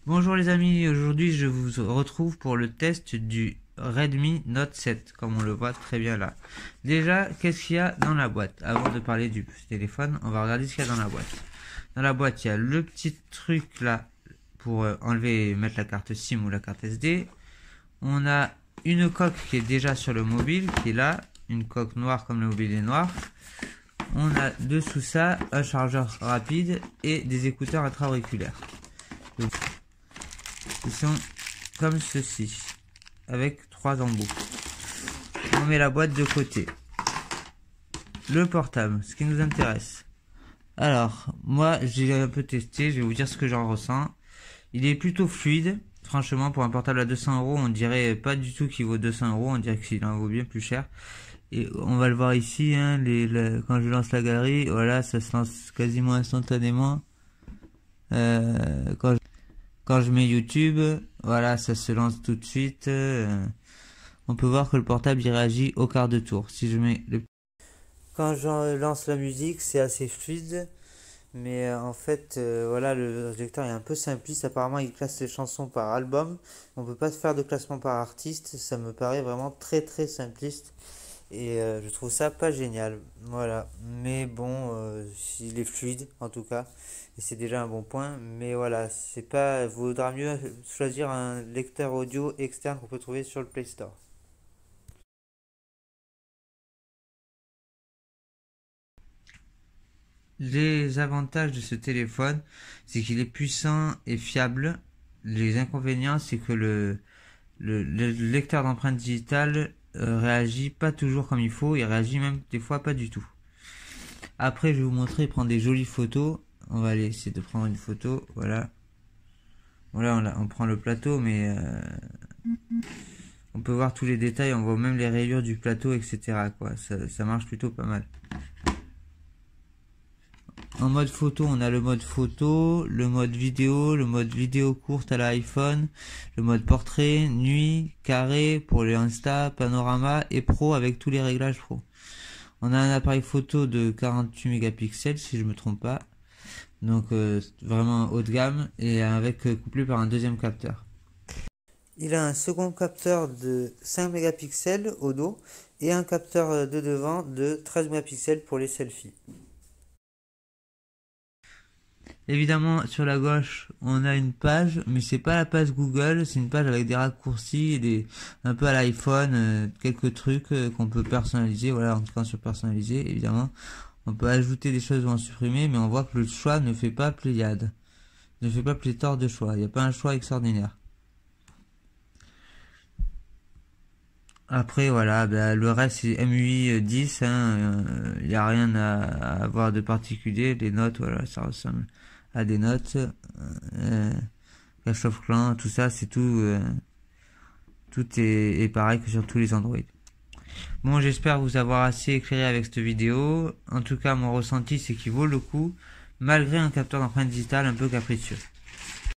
Bonjour les amis, aujourd'hui je vous retrouve pour le test du Redmi Note 7, comme on le voit très bien là. Déjà, qu'est-ce qu'il y a dans la boîte? Avant de parler du téléphone, on va regarder ce qu'il y a dans la boîte. Dans la boîte, il y a le petit truc là pour enlever et mettre la carte SIM ou la carte SD. On a une coque qui est déjà sur le mobile, qui est là, une coque noire comme le mobile est noir. On a dessous ça un chargeur rapide et des écouteurs intra-auriculaires. Ils sont comme ceci, avec 3 embouts. On met la boîte de côté. Le portable, ce qui nous intéresse. Alors, moi j'ai un peu testé, je vais vous dire ce que j'en ressens. Il est plutôt fluide. Franchement, pour un portable à 200 €, on dirait pas du tout qu'il vaut 200 €, on dirait qu'il en vaut bien plus cher. Et on va le voir ici, hein, quand je lance la galerie, voilà, ça se lance quasiment instantanément. Quand je mets YouTube, voilà, ça se lance tout de suite. On peut voir que le portable il réagit au quart de tour. Si je mets Quand je lance la musique, c'est assez fluide. Mais en fait, voilà, le lecteur est un peu simpliste. Apparemment, il classe les chansons par album. On peut pas se faire de classement par artiste. Ça me paraît vraiment très très simpliste. Et je trouve ça pas génial. Voilà. Mais bon, il est fluide en tout cas. Et c'est déjà un bon point. Mais voilà, c'est pas. Vaudra mieux choisir un lecteur audio externe qu'on peut trouver sur le Play Store. Les avantages de ce téléphone, c'est qu'il est puissant et fiable. Les inconvénients, c'est que le lecteur d'empreintes digitales réagit pas toujours comme il faut. Il réagit même des fois pas du tout. Après, je vais vous montrer prendre des jolies photos. On va aller essayer de prendre une photo. Voilà. Voilà, on prend le plateau, mais on peut voir tous les détails. On voit même les rayures du plateau, etc. quoi. Ça marche plutôt pas mal. En mode photo, on a le mode photo, le mode vidéo courte à l'iPhone, le mode portrait, nuit, carré pour les Insta, panorama et pro avec tous les réglages pro. On a un appareil photo de 48 mégapixels si je me trompe pas. Donc vraiment haut de gamme et avec couplé par un deuxième capteur. Il a un second capteur de 5 mégapixels au dos et un capteur de devant de 13 mégapixels pour les selfies. Évidemment, sur la gauche, on a une page, mais c'est pas la page Google, c'est une page avec des raccourcis et un peu à l'iPhone, quelques trucs qu'on peut personnaliser. Voilà, en cliquant sur personnaliser, évidemment, on peut ajouter des choses ou en supprimer, mais on voit que le choix ne fait pas pléiade, ne fait pas pléthore de choix. Il n'y a pas un choix extraordinaire. Après, voilà, le reste c'est MUI 10, il n'y a rien à avoir de particulier. Les notes, voilà, ça ressemble à des notes. Clash of Clans, tout ça, c'est tout. Tout est pareil que sur tous les Android. Bon, j'espère vous avoir assez éclairé avec cette vidéo. En tout cas, mon ressenti, c'est qu'il vaut le coup, malgré un capteur d'empreinte digitale un peu capricieux.